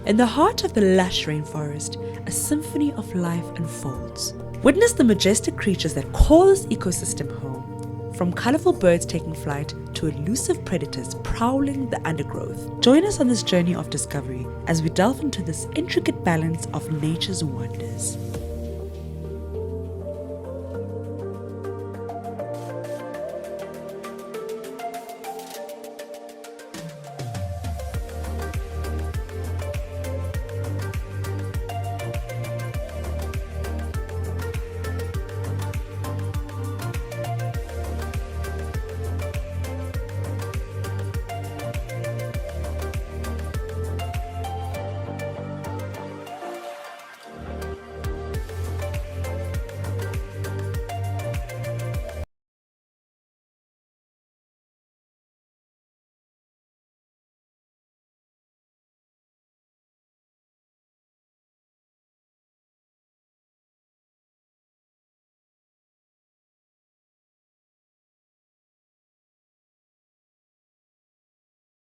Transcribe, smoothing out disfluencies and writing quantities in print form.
In the heart of the lush rainforest, a symphony of life unfolds. Witness the majestic creatures that call this ecosystem home, from colorful birds taking flight to elusive predators prowling the undergrowth. Join us on this journey of discovery as we delve into this intricate balance of nature's wonders.